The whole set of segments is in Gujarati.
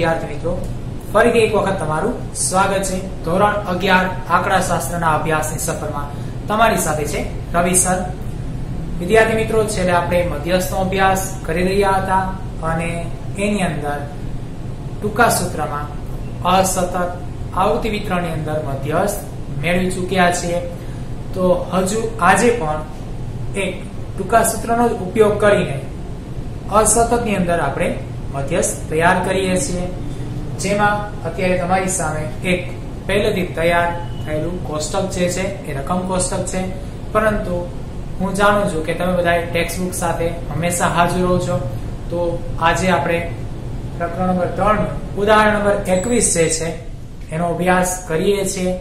વિદ્યાર્થી મિત્રો, ફરીથી એક વખત તમારું સ્વાગત છે ધોરણ 11 આંકડાશાસ્ત્રના અભ્યાસની સફરમાં. તમારી સાથે છે રવિ સર. વિદ્યાર્થી મિત્રો, છેલ્લે આપણે મધ્યસ્થનો અભ્યાસ કરી રહ્યા હતા અને એની અંદર ટૂંકા સૂત્રમાં અસતત આવૃત્તિ વિતરણની અંદર મધ્યસ્થ મેળવી ચૂક્યા છીએ. તો હજુ આજે પણ એક ટૂંકા સૂત્રનો ઉપયોગ કરીને અસતતની અંદર આપણે મધ્યસ્થ તૈયાર કરીએ છીએ, જેમાં અત્યારે તમારી સામે એક પહેલેથી તૈયાર થયેલું કોષ્ટક જે છે એ રકમ કોષ્ટક છે. પરંતુ હું જાણું છું કે તમે બધા ટેક્સ્ટબુક સાથે હંમેશા હાજર રહો છો. તો આજે આપણે પ્રકરણ નંબર 3 ઉદાહરણ નંબર 21 જે છે એનો અભ્યાસ કરીએ છીએ.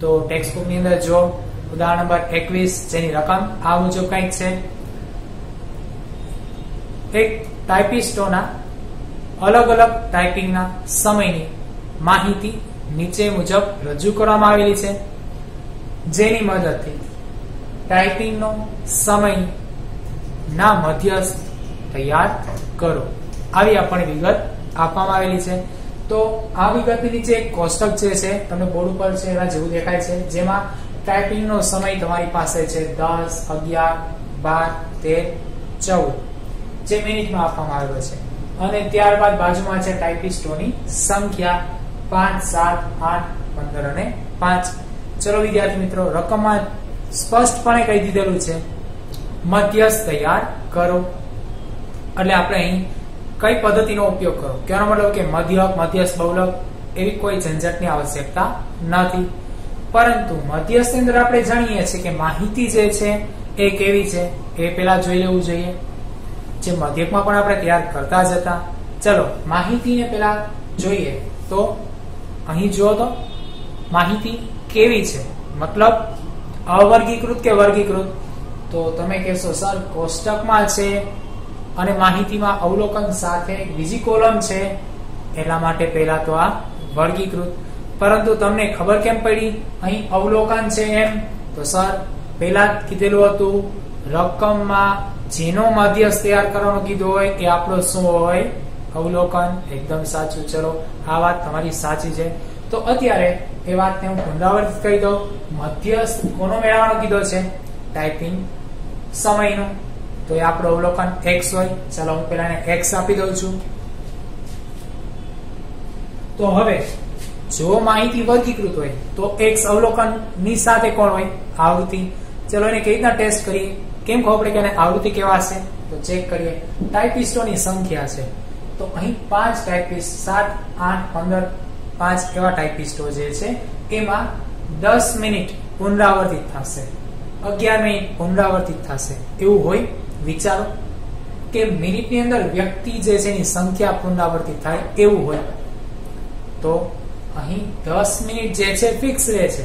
તો ટેક્સ્ટબુક ની અંદર જો ઉદાહરણ નંબર 21 જેની રકમ આ મુજબ કંઈક છે. એક ટાઈપિસ્ટોના અલગ અલગ ટાઈપિંગના સમયની માહિતી નીચે મુજબ રજૂ કરવામાં આવેલી છે, જેની મદદથી ટાઈપિંગનો સમય ના મધ્યસ્થ તૈયાર કરો. આવી આપણને વિગત આપવામાં આવેલી છે. તો આ વિગતની નીચે એક કોષ્ટક જે છે તમને બોર્ડ ઉપર છે એના જેવું દેખાય છે, જેમાં ટાઈપિંગનો સમય તમારી પાસે છે 10, 11, 12, 13, 14 જે મિનિટમાં આપવામાં આવેલો છે. અને ત્યારબાદ બાજુમાં છે ટાઈપિસ્ટોની સંખ્યા 5, 7, 8, 15 અને 5. ચલો વિદ્યાર્થી મિત્રો, રકમમાં સ્પષ્ટપણે કહી દીધેલું છે મધ્યસ્થ તૈયાર કરો. એટલે આપણે અહીં કઈ પદ્ધતિનો ઉપયોગ કરો, કહેવાનો મતલબ કે મધ્યક, મધ્યસ્થ, બહુલક એવી કોઈ ઝંઝટની આવશ્યકતા નથી. પરંતુ મધ્યસ્થની અંદર આપણે જાણીએ છીએ કે માહિતી જે છે એ કેવી છે એ પહેલા જોઈ લેવું જોઈએ, જે મધ્યકમાં પણ આપણે તૈયાર કરતા જ હતા. ચલો માહિતીને પહેલા જોઈએ. તો અહીં જુઓ તો માહિતી કેવી છે, મતલબ અવર્ગીકૃત કે વર્ગીકૃત. તો તમે કહેશો સર કોષ્ટકમાં છે અને માહિતીમાં અવલોકન સાથે બીજી કોલમ છે, એટલા માટે પહેલા તો આ વર્ગીકૃત. પરંતુ તમને ખબર કેમ પડી અહીં અવલોકન છે એમ? તો સર પહેલા કીધેલું હતું રકમમાં જેનો મધ્યસ્થ તૈયાર કરવાનો કીધું હોય એ આપણો શું હોય? અવલોકન. એકદમ સાચું. ચલો આ વાત તમારી સાચી છે. તો અત્યારે એ વાતને હું પુનરાવર્તિત કરી દઉં. મધ્યસ્થ કોનો મેળવવાનો કીધો છે? ટાઈપિંગ સમયનો. તો એ આપણો અવલોકન x હોય. ચલો હું પેલા x આપી દઉં છું. તો હવે જો માહિતી વર્ગીકૃત હોય તો x અવલોકન ની સાથે કોણ હોય? આવૃત્તિ. ચલો એને કેવી રીતના ટેસ્ટ કરીએ? કેમ ખબર પડે કે આવૃત્તિ કેવા છે? તો ચેક કરીએ. ટાઈપિસ્ટોની સંખ્યા છે તો અહીં 5 ટાઈપિસ્ટ, 7, 8, 15, 5 એવા ટાઈપિસ્ટો જે છે એમાં 10 મિનિટ પુનરાવર્તિત થશે, 11 મિનિટ પુનરાવર્તિત થશે. એવું હોય? વિચારો કે મિનિટની અંદર વ્યક્તિ જે છે એની સંખ્યા પુનરાવર્તિત થાય એવું હોય. તો અહીં 10 મિનિટ જે છે ફિક્સ રહે છે.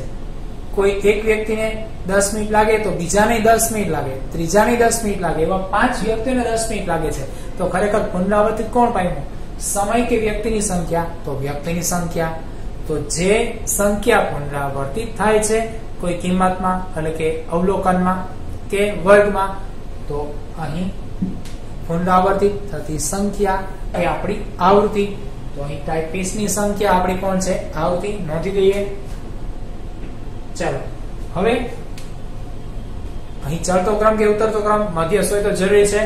કોઈ એક વ્યક્તિને 10 મિનિટ લાગે તો બીજાને 10 મિનિટ લાગે, ત્રીજાને 10 મિનિટ લાગે, એવા 5 વ્યક્તિઓને 10 મિનિટ લાગે છે. તો ખરેખર પુનરાવર્તિત કોણ પામ્યું? સમય કે વ્યક્તિની સંખ્યા? તો વ્યક્તિની સંખ્યા. તો જે સંખ્યા પુનરાવર્તિત થાય છે કોઈ કિંમતમાં એટલે કે અવલોકનમાં કે વર્ગમાં, તો અહીં પુનરાવર્તિત થતી સંખ્યા એ આપણી આવૃત્તિ. તો અહીં ટાઈપિસ્ટની સંખ્યા આપણી કોણ છે? આવૃત્તિ. નોંધી દઈએ. ચાલો હવે અહીં ચડતો ક્રમ કે ઉતરતો ક્રમ મધ્યસ્થ હોય તો જરૂરી છે.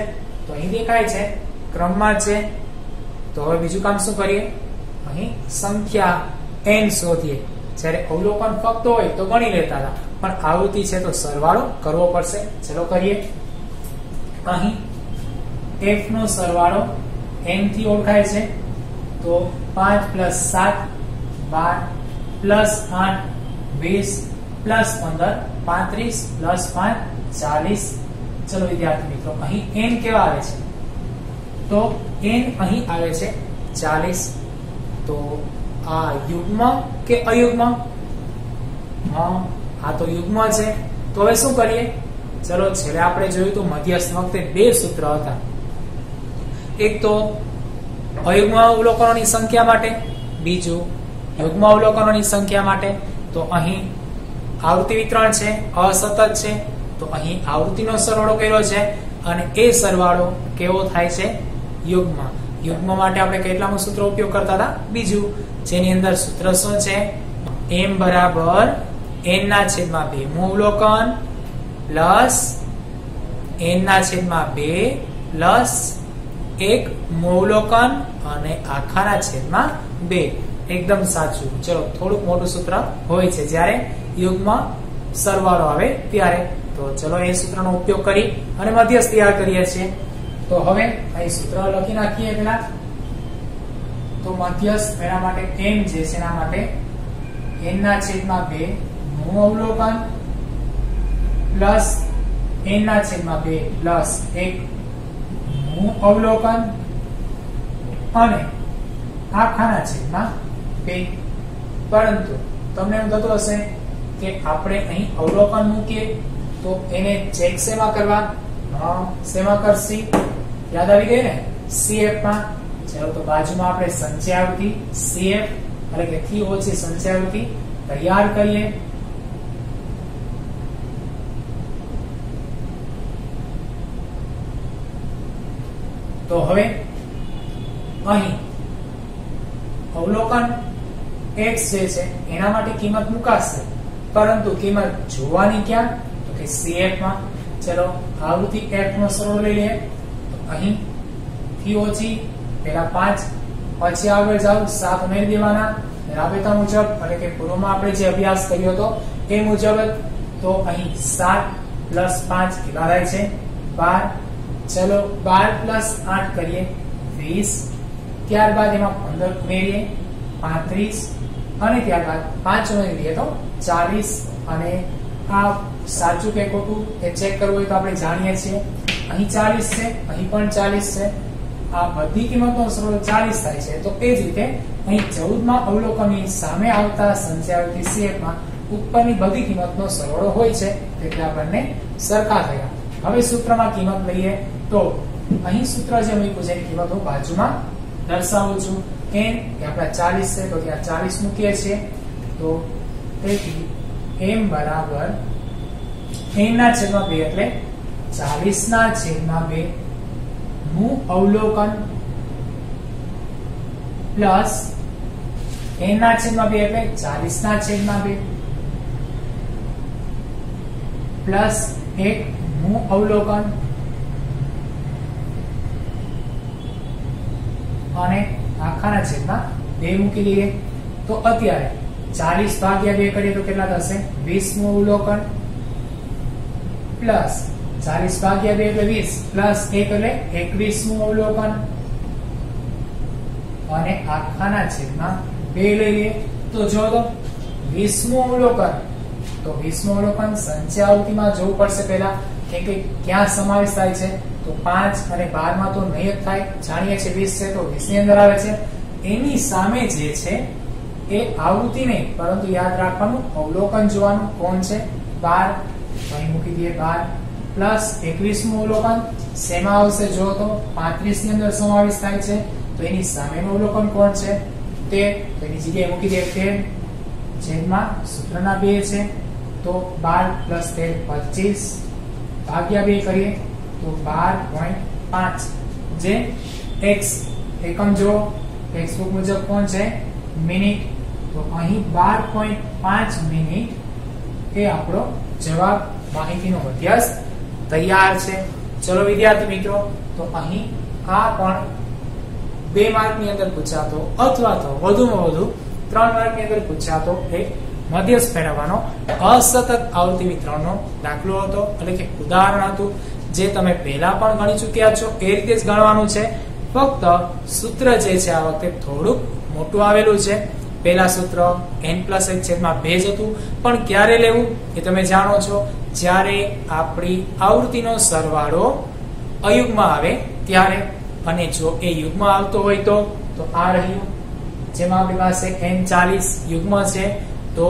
તો અહીં દેખાય છે ક્રમમાં છે. તો હવે બીજું કામ શું કરીએ? અહીં સંખ્યા n શોધીએ. જ્યારે અવલોકન ફક્ત હોય તો ગણી લેતા હતા, પણ આવૃત્તિ છે તો સરવાળો કરવો પડશે. ચલો કરીએ. અહીં f નો સરવાળો n થી ઓળખાય છે. તો 5 + 7 12 + 8 20 + 15 35 + 5 40. ચલો વિદ્યાર્થી મિત્રો, અહીં n કેવા આવે છે? તો n અહીં આવે છે 40. તો આ યુગ્મ કે અયુગ્મ? હા, આ તો યુગ્મ છે. તો હવે શું કરીએ? ચલો છેલ્લે આપણે જોયું તો મધ્યસ્થ વખતે બે સૂત્ર હતા. એક તો અયુગ્મ અવલોકનોની સંખ્યા માટે, બીજું યુગ્મ અવલોકનોની સંખ્યા માટે. તો અહીં આવૃત્તિ વિતરણ છે, અસતત છે. તો અહીં આવૃત્તિનો સરવાળો કર્યો છે અને એ સરવાળો કેવો થાય છે? યુગ્મ. યુગ્મ માટે આપણે કેટલામું સૂત્ર ઉપયોગ કરતા હતા? બીજું, જેની અંદર સૂત્ર શું છે? m બરાબર n ના છેદમાં 2 નું અવલોકન પ્લસ n ના છેદમાં 2 પ્લસ 1 નું અવલોકન અને આખાના છેદમાં 2. એકદમ સાચું. ચલો, થોડુંક મોટું સૂત્ર હોય છે જ્યારે યુગ્મ સરવાળો આવે ત્યારે. તો ચલો એ સૂત્રનો ઉપયોગ કરી અને મધ્યસ્થ તૈયાર કરીએ છીએ. તો હવે અહીં સૂત્ર લખી નાખીએ પેલા. તો મધ્યસ્થ એના માટે m જે છે એના માટે n ના છેદમાં 2 નું અવલોકન પ્લસ n ના છેદમાં 2 પ્લસ 1 નું અવલોકન અને આખાના છેદમાં 2. પરંતુ તમને એમ થતું હશે કે આપણે અહીં અવલોકન મૂકીએ તો એને ચેક શેમાં કરવા? શેમાં કરશી? યાદ આવી ગઈ ને? CF માં. ચલો, તો બાજુમાં આપણે સંચયાવૃત્તિ CF એટલે કે થી ઓછી સંચયાવૃત્તિ તૈયાર કરીએ. તો હવે અહીં અવલોકન x જે છે એના માટે કિંમત મુકાશે, પરંતુ કિંમત જોવાની ક્યાં? તો કે CF માં. ચલો, આવૃત્તિ f નો સરળ લઈ લઈએ. તો અહીં થી ઓછી પહેલા 5, પછી આગળ જાવ 7 ઉમેરી દેવાના રાબેતા મુજબ, એટલે કે પૂર્વમાં આપણે જે અભ્યાસ કર્યો હતો એ મુજબ. તો અહીં 7 + 5 કેટલા થાય છે? 12. ચલો, 12 + 8 કરીએ 20. ત્યારબાદ એમાં 15 ઉમેરીએ 35 અને ત્યારબાદ 5 ઉમેરીએ તો 40. અને આ સાચું કે ખોટું એ ચેક કરવું હોય તો આપણે જાણીએ છીએ અહીં 40 છે, અહીં પણ 40 છે. આ બધી કિંમતનો સરળ 40 થાય છે. તો એ જ રીતે અહીં 14 માં અવલોકનની સામે આવતા સંચયાવૃત્તિ CF માં ઉપરની બધી કિંમતનો સરવાળો હોય છે, એટલે આ બંને સરખા થયા. હવે સૂત્રમાં કિંમત લઈએ તો અહીં સૂત્ર જે મૂક્યું છે એની કિંમત હું બાજુમાં દર્શાવું છું. n એ આપણા 40 છે તો ત્યાં 40 મૂકીએ છીએ. તો તેથી m બરાબર n ના છેદમાં 2 એટલે 40 ના છેદમાં 2 નું અવલોકન પ્લસ n ના છેદમાં 2 એટલે 40 ના છેદમાં 2 પ્લસ 1 નું અવલોકન અને આખાના છેદમાં 2 મૂકી દઈએ. તો અત્યારે 40 ભાગ્યા 2 કરીએ તો કેટલા થશે? 20 નું અવલોકન પ્લસ 40 ભાગ્યા 2 એટલે 20 પ્લસ 1 એટલે 21 નું અવલોકન અને આખાના છેદમાં 2 લઈએ. તો જો તો 20 નું અવલોકન, તો 20 નું અવલોકન સંચયાવૃત્તિમાં જોવું પડશે પહેલા કે ક્યાં સમાવેશ થાય છે. તો 5 અને 12 માં તો નહીં જ થાય, જાણીએ છીએ 20 છે તો 20 ની અંદર આવે છે. એની સામે જે છે એ આવૃત્તિ નહીં, પરંતુ યાદ રાખવાનું અવલોકન જોવાનું. કોણ છે? 12. અહીં મૂકી દઈએ 12 પ્લસ 21 નું અવલોકન શેમાં આવશે? જો તો 35 ની અંદર સમાવેશ થાય છે, તો એની સામેનું અવલોકન કોણ છે? 13. તો એની જગ્યાએ મૂકી દઈએ 13 છેદમાં સૂત્રના 2 છે. તો 12 પ્લસ 13 25 ભાગ્યા 2 કરીએ તો 12.5 જે x એકમ જો ટેક્સ્ટબુક મુજબ કોણ છે? મિનિટ. તો અહીં 12.5 મિનિટ એ આપણો જવાબ માહિતીનો મધ્યસ્થ તૈયાર છે. ચલો વિદ્યાર્થી મિત્રો, તો અહીં આ પણ 2 માર્કની અંદર પૂછાતો અથવા તો વધુમાં વધુ 3 માર્કની અંદર પૂછાતો એક મધ્યસ્થ મેળવવાનો અસતત આવૃત્તિ વિતરણનો દાખલો હતો, એટલે કે ઉદાહરણ હતું, જે તમે પહેલા પણ ગણી ચૂક્યા છો. એ રીતે જ ગણવાનું છે. ફક્ત સૂત્ર જે છે આ વખતે થોડુંક મોટું આવેલું છે. પહેલા સૂત્ર n+1/2 જ હતું, પણ ક્યારે લેવું એ તમે જાણો છો, જ્યારે આપણી આવૃત્તિનો સરવાળો અયુગ્મ આવે ત્યારે. અને જો એ યુગ્મ આવતો હોય તો આ રહ્યું, જેમાં આપણી પાસે n40 યુગ્મ છે. તો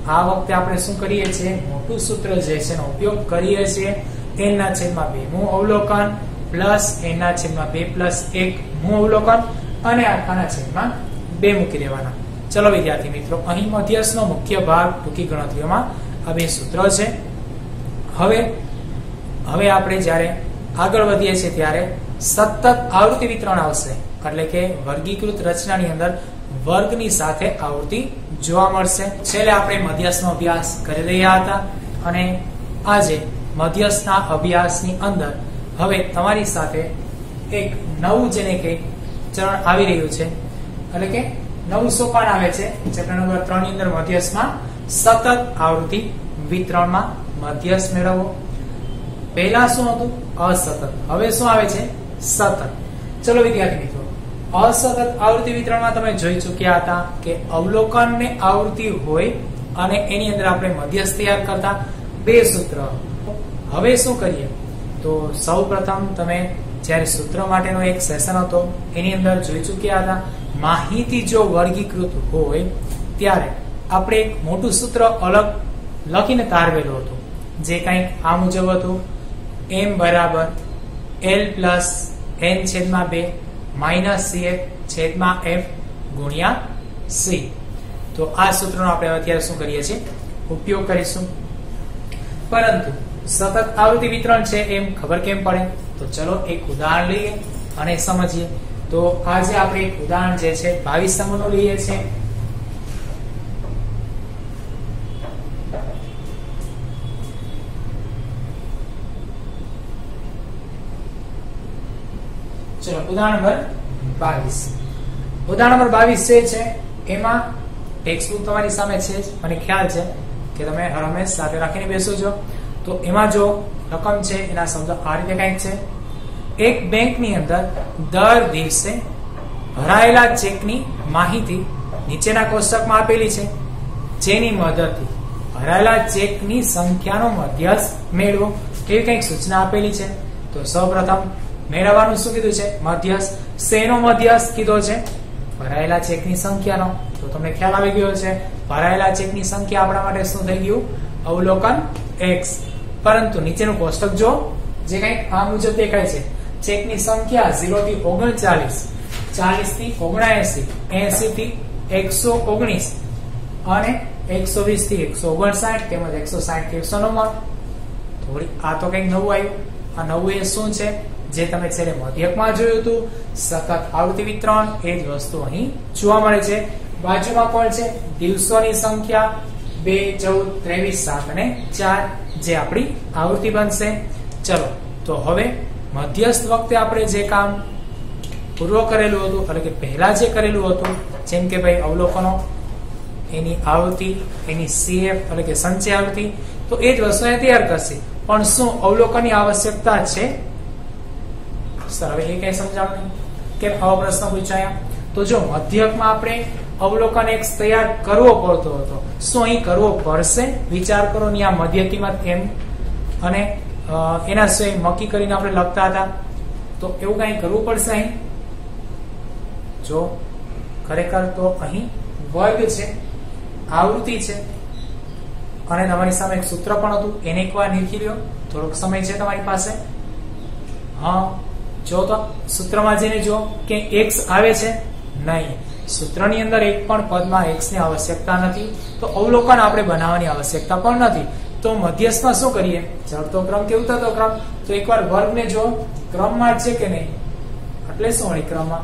આ વખતે આપણે શું કરીએ છીએ? મોટું સૂત્ર જે છે એનો ઉપયોગ કરીએ છીએ. n/2 નું અવલોકન પ્લસ n/2 પ્લસ 1 નું અવલોકન અને આખાના છેદમાં 2 મૂકી દેવાના. ચલો વિદ્યાર્થી મિત્રો, અહીં મધ્યસ્થનો મુખ્ય ભાગ ટૂંકી ગણતરીઓમાં આ 2 સૂત્ર છે. હવે આપણે જ્યારે આગળ વધીએ છીએ ત્યારે સતત આવૃત્તિ વિતરણ આવશે એટલે કે વર્ગીકૃત રચનાની અંદર વર્ગની સાથે આવૃત્તિ જોવા મળશે. છેલ્લે આપણે મધ્યસ્થનો અભ્યાસ કરી રહ્યા હતા અને આજે મધ્યસ્થના અભ્યાસની અંદર હવે તમારી સાથે એક નવું જેને કે ચરણ આવી રહ્યું છે, એટલે કે નવું સોપાન આવે છે. ચેપ્ટર નંબર 3 ની અંદર મધ્યસ્થમાં સતત આવૃત્તિ વિતરણમાં મધ્યસ્થ મેળવવો. પહેલા શું હતું? અસતત. હવે શું આવે છે? સતત. ચલો વિદ્યાર્થી મિત્રો, અસતત આવૃત્તિ વિતરણમાં તમે જોઈ ચૂક્યા હતા કે અવલોકન ને આવૃત્તિ હોય અને એની અંદર આપણે મધ્યસ્થ તૈયાર કરતા બે સૂત્ર. હવે શું કરીએ? તો સૌપ્રથમ તમે જ્યારે સૂત્ર માટેનો એક સેશન હતો એની અંદર જોઈ ચૂક્યા હતા, માહિતી જો વર્ગીકૃત હોય ત્યારે આપણે એક મોટું સૂત્ર અલગ લખીને તારવેલું હતું, જે કંઈક આ મુજબ હતું: m બરાબર l પ્લસ n છેદમાં 2 માઇનસ cf છેદમાં f ગુણ્યા c. તો આ સૂત્રનો આપણે અત્યારે શું કરીએ છીએ? ઉપયોગ કરીશું. પરંતુ સતત આવૃત્તિ વિતરણ છે એમ ખબર કેમ પડે? તો ચલો એક ઉદાહરણ લઈએ અને સમજીએ. તો આજે આપણે એક ઉદાહરણ જે છે 22 નંબરનું લઈએ છીએ. ચલો ઉદાહરણ નંબર 22. ઉદાહરણ નંબર 22 છે એમાં ટેક્સ્ટ બુક તમારી સામે છે જ, મને ખ્યાલ છે કે તમે હંમેશા સાથે રાખીને બેસો છો. તો એમાં જો રકમ છે એના શબ્દ આ રીતે કંઈક છે: એક બેંકની અંદર દર દિવસે ભરાયેલા ચેકની માહિતી નીચેના કોષ્ટકમાં આપેલી છે, જેની મદદથી ભરાયેલા ચેકની સંખ્યાનો મધ્યસ્થ મેળવો. એવી કંઈક સૂચના આપેલી છે. તો સૌપ્રથમ મેળવવાનું શું કીધું છે? મધ્યસ્થ. શેનો મધ્યસ્થ કીધો છે? ભરાયેલા ચેકની સંખ્યાનો. તો તમને ખ્યાલ આવી ગયો છે, ભરાયેલા ચેકની સંખ્યા આપણા માટે શું થઈ ગયું? અવલોકન x. પરંતુ નીચેનું કોષ્ટક જો, જે કંઈક આ મુજબ દેખાય છે: ચેકની સંખ્યા 0 થી 39, 40 થી 79, 80 થી 119 અને 120 થી 159 તેમજ 160 થી 190. થોડી આ તો કંઈક નવું આવ્યું. આ નવું એ શું છે? જે તમે છેલ્લે મધ્યકમાં જોયું હતું, સતત આવૃત્તિ વિતરણ, એ જ વસ્તુ અહીં જોવા મળે છે. બાજુમાં કોણ છે? દિવસોની સંખ્યા 2, 14, 23, 7 અને 4, જે આપણી આવૃત્તિ બનશે. ચલો તો હવે મધ્યસ્થ વખતે આપણે જે કામ પૂર્વ કરેલું હતું, એટલે કે પહેલા જે કરેલું હતું, જેમ કે ભાઈ અવલોકનો, એની આવૃત્તિ, એની CF એટલે કે સંચય આવૃત્તિ, તો એ જ વસ્તુ તૈયાર કરશે. પણ શું અવલોકનની આવશ્યકતા છે? સર હવે એ કઈ સમજાવ નહીં કે આવો પ્રશ્ન પૂછાયા. તો જો મધ્યકમાં આપણે અવલોકન x તૈયાર કરવો પડતો હતો, શું અહીં કરવો પડશે? વિચાર કરો ને, આ મધ્યકીમાં એમ અને એના સિવાય મકી કરીને આપણે લખતા હતા, તો એવું કઈ કરવું પડશે અહીં? જો ખરેખર તો અહીં વર્ગ છે, આવૃત્તિ છે અને તમારી સામે એક સૂત્ર પણ હતું, એને એકવાર નીકળી લ્યો. થોડોક સમય છે તમારી પાસે. હા, જો તો સૂત્રમાં જઈને જો કે x આવે છે? નહીં. સૂત્રની અંદર એક પણ પદમાં x ની આવશ્યકતા નથી, તો અવલોકન આપણે બનાવવાની આવશ્યકતા પણ નથી. તો મધ્યસ્થમાં શું કરીએ? ચડતો ક્રમ કે ઉતરતો ક્રમ? તો એકવાર વર્ગને જો ક્રમમાં છે કે નહીં, એટલે શું વળી ક્રમમાં?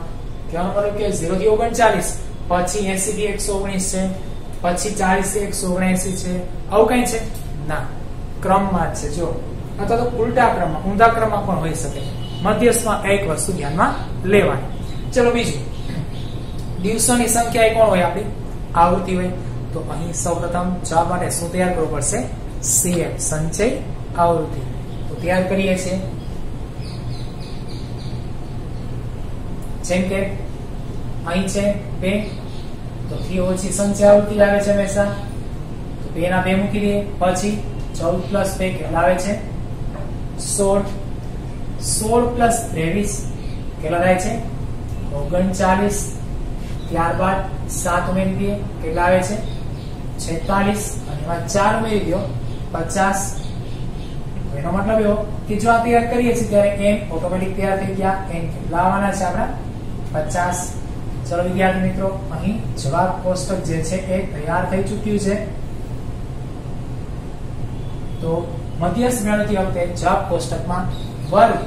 કહેવાનો મતલબ કે 0 થી 39, પછી 80 થી 119 છે, પછી 40 થી 179 છે, આવું કઈ છે? ના, ક્રમમાં જ છે. જો અથવા તો ઉલટા ક્રમમાં, ઊંધા ક્રમમાં પણ હોઈ શકે. મધ્યસ્થમાં એક વસ્તુ ધ્યાનમાં લેવાની. ચલો બીજું, દિવસોની સંખ્યા એ કોણ હોય? આપણી આવૃત્તિ હોય. તો અહીં સૌપ્રથમ જવાબ માટે શું તૈયાર કરવું પડશે? CF સંચય આવૃત્તિ. તો તૈયાર કરીએ છીએ. જેમ કે અહીં છે 2, તો 3 ઓછી સંચય આવૃત્તિ આવે છે હંમેશા, તો 2 ના 2 મૂકી દઈએ. પછી 14 પ્લસ 2 કેટલા આવે છે? 16. 16 પ્લસ 23 કેટલા થાય છે? 39. ત્યારબાદ 7 ઉમેરી દઈએ, કેટલા આવે છે? 46. અને એમાં 4 ઉમેરી દો, 50. એનો મતલબ એવો કે જો આ તૈયાર કરીએ છીએ ત્યારે n ઓટોમેટિક તૈયાર થઈ ગયા. n કેટલા આવવાના છે આપણા? 50. ચલો વિદ્યાર્થી મિત્રો, અહીં જવાબ કોષ્ટક જે છે એ તૈયાર થઈ ચૂક્યું છે. તો મધ્યસ્થ મેળવતી વખતે જવાબ કોષ્ટકમાં વર્ગ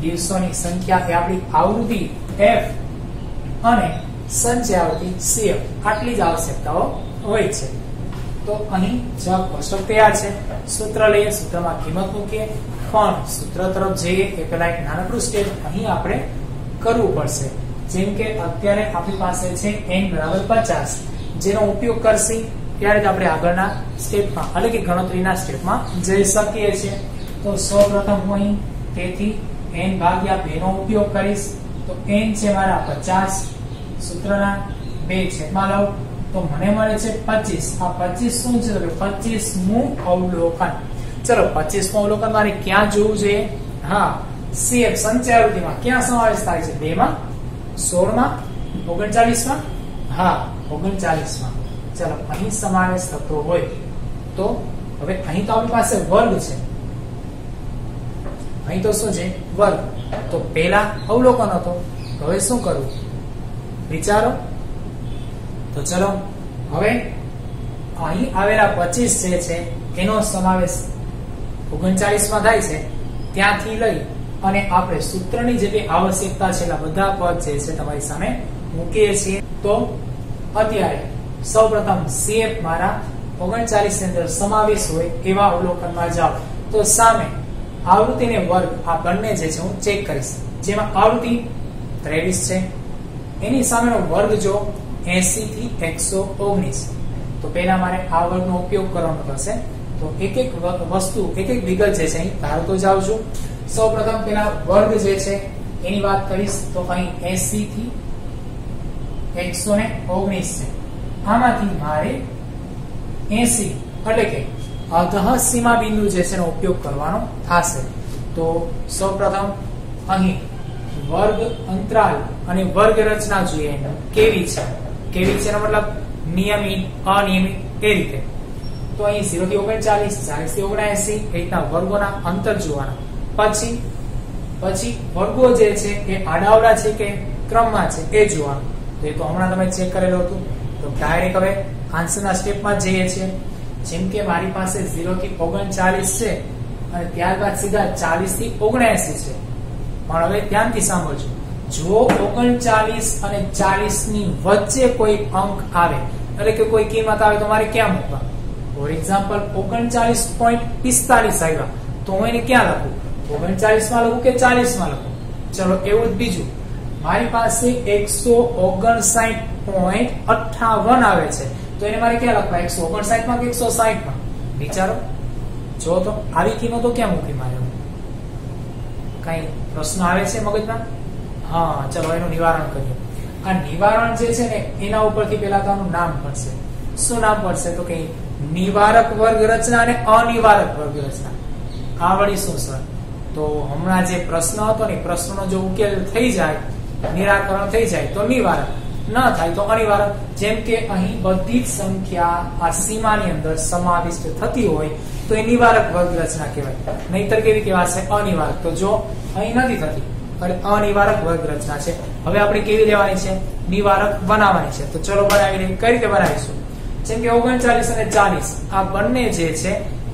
દિવસોની સંખ્યા એ આપણી આવૃત્તિ f અને સંચય આવૃત્તિ CF આટલી જ આવશ્યકતાઓ હોય છે. તો અહીં જવાબ કોષ્ટક તૈયાર છે. સૂત્ર લઈએ, સૂત્રમાં કિંમત મૂકીએ, પણ સૂત્ર તરફ જઈએ એ પહેલા એક નાનકડું સ્ટેપ અહીં આપણે કરવું પડશે. જેમ કે અત્યારે આપણી પાસે છે n બરાબર 50, જેનો ઉપયોગ કરશી ત્યારે જ આપણે આગળના સ્ટેપમાં એટલે કે ગણતરીના સ્ટેપમાં જઈ શકીએ છીએ. તો સૌપ્રથમ હું અહીં તેથી n ભાગ્યા 2 નો ઉપયોગ કરીશ. તો n છે મારા 50, સૂત્રના 2 છેદમાં લઉં તો મને મળે છે 25. આ 25 શું છે? તો 25મું અવલોકન. ચલો 25મું અવલોકન મારે ક્યાં જોવું જોઈએ? હા, CF સંચય આવૃત્તિમાં ક્યાં સમાવેશ થાય છે? 2 માં, 16 માં, 39 માં? હા, 39 માં. ચલો અહીં સમાવેશ થતો હોય તો હવે અહીં તો આપણી પાસે વર્ગ છે, અહીં તો શું છે? વર્ગ. તો પહેલા અવલોકન હતો, હવે શું કરવું વિચારો. તો ચલો હવે અહીં આવેલા 25 જે છે એનો સમાવેશ 39 માં થાય છે. ત્યાંથી લઈ અને આપણે સૂત્રની જે બી આવશ્યકતા છે બધા પદ જે છે તમારી સામે મૂકીએ છીએ. તો અત્યારે સૌપ્રથમ CF મારા 39 ની અંદર સમાવેશ હોય એવા અવલોકનમાં જાઓ તો સામે આવૃત્તિ ને વર્ગ આ બંને જે છે હું ચેક કરીશ. જેમાં આવૃત્તિ 23 છે, એની સામેનો વર્ગ જો 80 થી 119. તો પહેલા મારે આ વર્ગનો ઉપયોગ કરવાનો થશે. તો એક એક વસ્તુ એક એક વિગત જે છે અહીં ધારતો જાઉં છું. સૌપ્રથમ પેલા વર્ગ જે છે એની વાત કરીશ તો અહીં 80 થી 119 છે. આમાંથી મારે 80 એટલે કે અધઃ સીમા બિંદુ જે છે એનો ઉપયોગ કરવાનો થશે. તો સૌપ્રથમ અહીં વર્ગ અંતરાલ અને વર્ગ રચના જોઈએ કેવી છે. કેવી છે એનો મતલબ નિયમિત, અનિયમિત એ રીતે. તો અહીં 0 થી 39, 40 થી 79 એ રીતના વર્ગોના અંતર જોવાના. પછી વર્ગો જે છે એ આડાઅવળા છે કે ક્રમમાં છે એ જોવાનું. તો એ તો હમણાં તમે ચેક કરેલું હતું. તો ડાયરેક્ટ હવે આન્સરના સ્ટેપમાં જઈએ છીએ. જેમ કે મારી પાસે 0 થી 39 છે અને ત્યારબાદ સીધા 40 થી 79 છે. પણ હવે ધ્યાનથી સાંભળજો, જો 39 અને 40 ની વચ્ચે કોઈ અંક આવે એટલે કે કોઈ કિંમત આવે તો મારે ક્યાં મૂકવા? ફોર એક્ઝામ્પલ 39.45 આવ્યા તો હું એને ક્યાં લખું? 39 માં લખું કે 40 માં લખું? ચલો એવું જ બીજું, મારી પાસે 159.58 આવે છે તો એને મારે ક્યાં લખવા? 159 માં કે 160 માં? વિચારો. જો તો આવી કિંમતો ક્યાં મૂકી મારે? કઈ પ્રશ્ન આવે છે મગજમાં? હા, ચલો એનું નિવારણ કરીએ. આ નિવારણ જે છે ને એના ઉપરથી પેલા તો આનું નામ પડશે. શું નામ પડશે? તો કે નિવારક વર્ગ રચના અને અનિવારક વર્ગ રચના. આ વળી શું સર? તો હમણાં જે પ્રશ્ન હતો ને પ્રશ્નનો જો ઉકેલ થઈ જાય, નિરાકરણ થઈ જાય તો નિવારક, ન થાય તો અનિવારક. જેમ કે અહીં બધી જ સંખ્યા આ સીમાની અંદર સમાવિષ્ટ થતી હોય તો એ નિવારક વર્ગ રચના કહેવાય. નહીતર કેવી કહેવાશે? અનિવારક. તો જો અહીં નથી થતી અને અનિવારક વર્ગ રચના છે. હવે આપણે કેવી લેવાની છે? નિવારક બનાવવાની છે. તો ચલો બનાવી લઈએ. કઈ રીતે બનાવીશું? જેમ કે 39 અને 40 આ બંને જે છે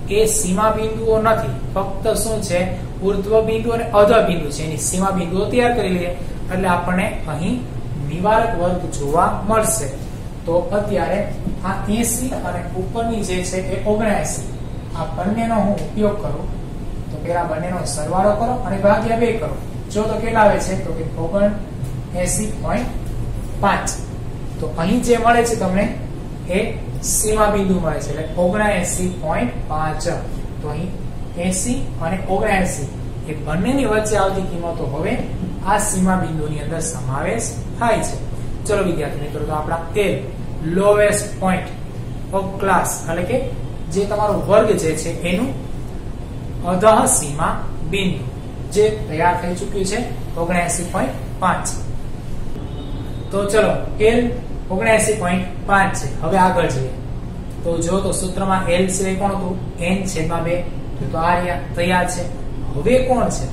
એ સીમા બિંદુઓ નથી, ફક્ત શું છે? ઉર્ધ્વ બિંદુ અને અધઃ બિંદુ છે. એની સીમા બિંદુઓ તૈયાર કરી લઈએ એટલે આપણને અહીં નિવારક વર્ગ જોવા મળશે. તો અત્યારે આ 80 અને ઉપરની જે છે એ 79, આ બંનેનો હું ઉપયોગ કરું તો પેલા બંનેનો સરવાળો કરો અને ભાગ્યા 2 કરો. જો તો કેટલા આવે છે? તો કે 79.5. તો અહીં જે મળે છે તમને એ સીમા બિંદુ મળે છે એટલે 79.5. તો અહીં 80 અને 79 એ બંનેની વચ્ચે આવતી કિંમતો હવે આ સીમા બિંદુની અંદર સમાવેશ થાય છે. ચલો વિદ્યાર્થી મિત્રો, તો આપણા L lowest point of class એટલે કે જે તમારો વર્ગ જે છે એનું અધઃ સીમા બિંદુ જે તૈયાર થઈ ચૂક્યું છે 79.5. તો ચલો L 79.5 છે. હવે આગળ જઈએ તો જો તો સૂત્રમાં L સિવાય કોણ હતું? n/2. તો આ તૈયાર છે. હવે કોણ છે?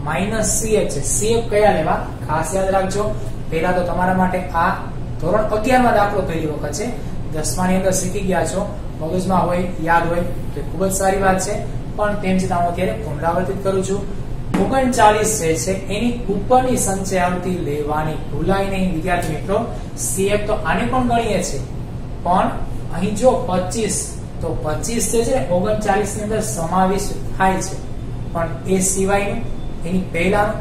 માઇનસ CF છે. CF કયા લેવા? ખાસ યાદ રાખજો. પહેલા તો તમારા માટે આ ધોરણ 11 માં દાખલો પહેલી વખત છે. 10મા ની અંદર શીખી ગયા છો, મગજમાં હોય, યાદ હોય તો ખૂબ જ સારી વાત છે. પણ તેમ છતાં હું અત્યારે પુનરાવર્તિત કરું છું. 39 જે છે એની ઉપરની સંચય આવૃત્તિ લેવાની ભૂલાય નહીં વિદ્યાર્થી મિત્રો. CF તો આને પણ ગણીએ છે, પણ અહીં જો 25 તો 25 જે છે 39 ની અંદર સમાવિષ્ટ થાય છે, પણ એ સિવાયનું એની પહેલાનું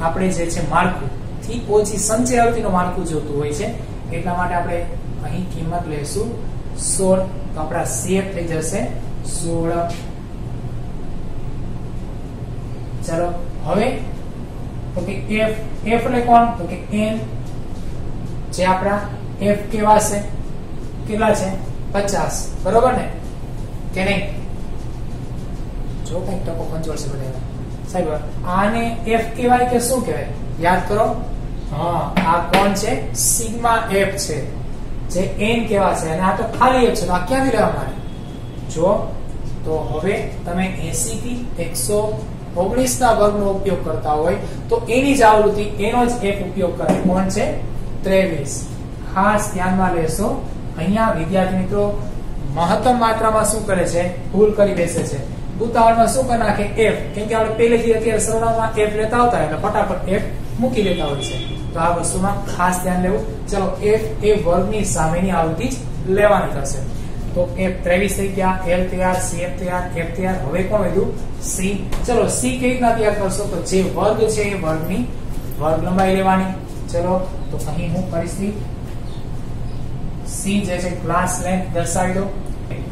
આપણે જે છે માળખું થી ઓછી સંચય આવૃત્તિનું માળખું જોતું હોય છે. એટલા માટે આપણે અહીં કિંમત લેશું 16. તો આપણા CF થઈ જશે 16. ચલો હવે તો કે F એટલે કોણ? તો કે N જે આપણા F કેવા છે, કેટલા છે? 50. બરોબર ને કે નહીં? જો કઈક ટકો પંચોળ છે બધા સાહેબ. આને F કહેવાય કે શું કહેવાય? યાદ કરો. હા, આ કોણ છે? સિગ્મા F છે, જે N કેવા છે, અને આ તો ખાલી F છે. તો આ ક્યાંથી લેવા માટે? જો તો હવે તમે 80 થી 119 ના વર્ગનો ઉપયોગ કરતા હોય તો એની જ આવૃત્તિ એનો જ F ઉપયોગ કરે. કોણ છે? 23. ખાસ ધ્યાનમાં લેશો. અહીંયા વિદ્યાર્થી મિત્રો મહત્તમ માત્રામાં શું કરે છે? ભૂલ કરી બેસે છે. ઉતાવળમાં શું કરી નાખે? F. કેમ કે આપણે પહેલેથી અત્યારે સરવાળામાં F લેતા આવતા એટલે ફટાફટ F મૂકી લેતા હોય છે. તો આ વસ્તુમાં ખાસ ધ્યાન લેવું. ચલો F એ વર્ગની સામેની આવૃત્તિ જ લેવાની થશે. તો F 23 થઈ ગયા, L તૈયાર, CF તૈયાર, F તૈયાર. હવે કોણ વધ્યું? C. ચલો C કેવી રીતના તૈયાર કરશો? તો જે વર્ગ છે એ વર્ગની વર્ગ લંબાઈ લેવાની. ચલો તો અહીં હું કરીશ C જે છે ક્લાસ લેન્થ દર્શાવી દો.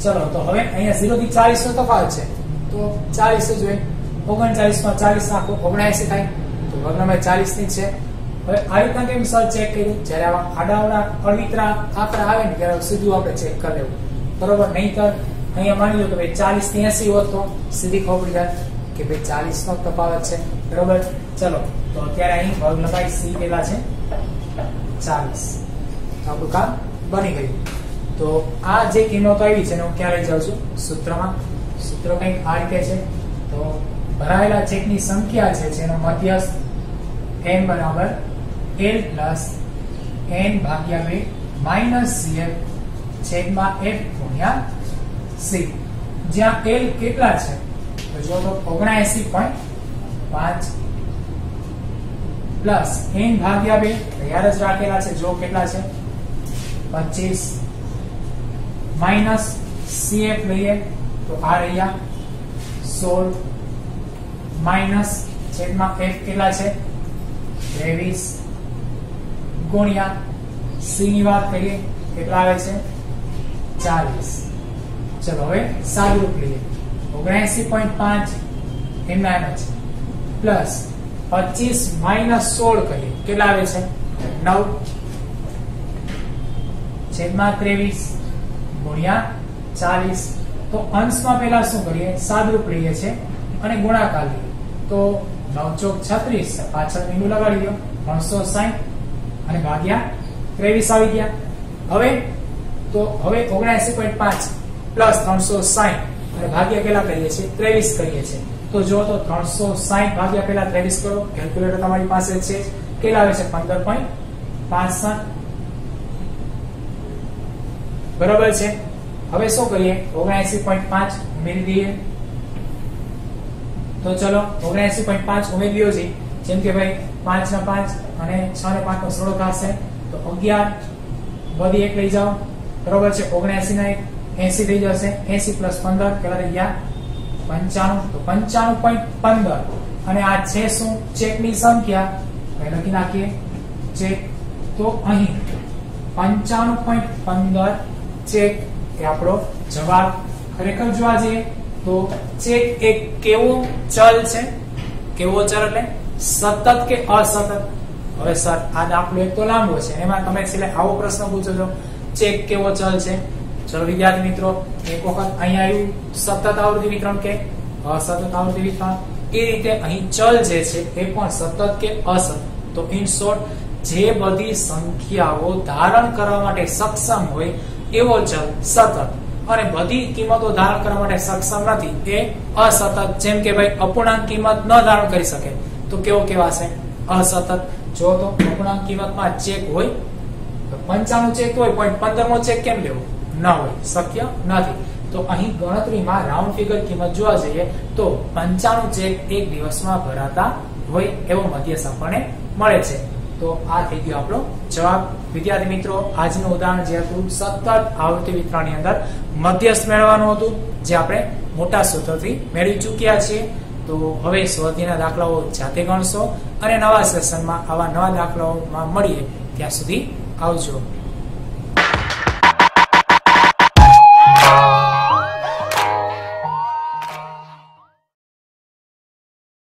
ચલો તો હવે અહીંયા 0 થી 40 નો તફાવત છે, તો 40 જ હોય. 39 માં 40 નાખો 79 થાય, તો વર્ગ લંબાઈ 40 ની છે. હવે આ રીતના કેમ સર ચેક કર્યું? જ્યારે આવા આડાવડા અળવિતરા આંકડા આવે ને ત્યારે સીધું આપણે ચેક કરી લેવું. બરોબર? નહીંતર અહીંયા માની લો કે ભાઈ 40 થી 80 હોત તો સીધી ખબર પડી જાય કે ભાઈ 40 નો તફાવત છે. બરોબર? ચલો તો અત્યારે અહીં વર્ગ લંબાઈ C કેટલા છે? 40. આપણું કામ બની ગયું. તો આ જે કિંમતો આવી છે હું ક્યાં લઈ જાઉં છું? સૂત્રમાં. સૂત્ર કંઈક આ રીતે છે. તો ભરાયેલા ચેકની સંખ્યા છે જેનો મધ્યસ્થ n બરાબર L પ્લસ n ભાગ્યા 2 માઇનસ CF છેદમાં F ગુણ્યા C. જ્યાં L કેટલા છે? તો જો તો 79.5 પ્લસ n ભાગ્યા 2 તૈયાર જ રાખેલા છે. જો કેટલા છે? 25 માઇનસ CF લઈએ તો આ રહ્યા 16 માઇનસ છેદમાં F કેટલા છે? 23 ગુણ્યા C ની વાત કરીએ કેટલા આવે છે? 40. ચલો હવે સાદુરૂપ લઈએ. 79.5 એમના એમ છે પ્લસ 25 માઇનસ 16 કરીએ કેટલા આવે છે? 9 છેદમાં 23 ગુણ્યા 40. તો અંશમાં પહેલા શું કરીએ? સાદુરૂપ લઈએ છે અને ગુણાકાર લઈએ. તો 9 ચોક 36 પાછળ બિંદુ લગાડી દો. 360 અને ભાગ્યા 23 આવી ગયા. હવે તો હવે 79.5 પ્લસ 360 અને ભાગ્યા કેટલા કરીએ છીએ? 23 કરીએ છીએ. તો જો તો 360 ભાગ્યા પહેલા 23 કરો. કેલ્ક્યુલેટર તમારી પાસે છે. કેટલા આવે છે? 15.65. બરાબર છે. હવે શું કરીએ? 79.5 ઉમેરી દઈએ. તો ચલો 79.5 ઉમેરી દો છે. જેમ કે ભાઈ 5 ના 5 અને 6 ને 5 નો સરળ થશે તો 11 બધી એક લઈ જાઓ. બરોબર છે. 79 ના 80 થઈ જશે. 80 પ્લસ 15 કેટલા થઈ ગયા? 95. તો 95.15 અને આ છે શું? ચેકની સંખ્યા. લખી નાખીએ ચેક. તો અહીં 95.15 ચેક એ આપણો જવાબ. ખરેખર જોવા જઈએ તો ચેક એક કેવો ચલ છે? કેવો ચલ એટલે સતત કે અસતત? હવે સર આ દાખલો એક તો લાંબો છે, એમાં તમે છેલ્લે આવો પ્રશ્ન પૂછો છો ચેક કેવો ચલ છે. ચલો વિદ્યાર્થી મિત્રો એક વખત અહીંયા આવ્યું સતત આવૃત્તિ વિતરણ કે અસતત આવૃત્તિ વિતરણ. એ રીતે અહીં ચલ જે છે એ પણ સતત કે અસતત. તો ઇન શોર્ટ જે બધી સંખ્યાઓ ધારણ કરવા માટે સક્ષમ હોય એવો ચલ સતત, અને બધી કિંમતો ધારણ કરવા માટે સક્ષમ નથી એ અસતત. જેમ કે ભાઈ અપૂર્ણાંક કિંમત ન ધારણ કરી શકે તો કેવો કહેવાશે? અસતત. જો તો અપૂર્ણાંક કિંમતમાં ચેક હોય તો 95 ચેક હોય, 0.15 ચેક કેમ લેવો? ન હોય, શક્ય નથી. તો અહીં ગણતરીમાં રાઉન્ડ ફિગર કિંમત જોવા જઈએ તો 95 ચેક એક દિવસમાં ભરાતા હોય એવો મધ્યસ્થ આપણને મળે છે. તો આ થઈ ગયો આપણો જવાબ. વિદ્યાર્થી મિત્રો, આજનું ઉદાહરણ જે હતું સતત આવૃત્તિ વિતરણની અંદર મધ્યસ્થ મેળવવાનું હતું, જે આપણે મોટા સૂત્રથી મેળવી ચૂક્યા છીએ. તો હવે સ્વાધ્યાયના દાખલાઓ જાતે ગણશો અને નવા સેશનમાં આવા નવા દાખલાઓમાં મળીએ. ત્યાં સુધી આવજો.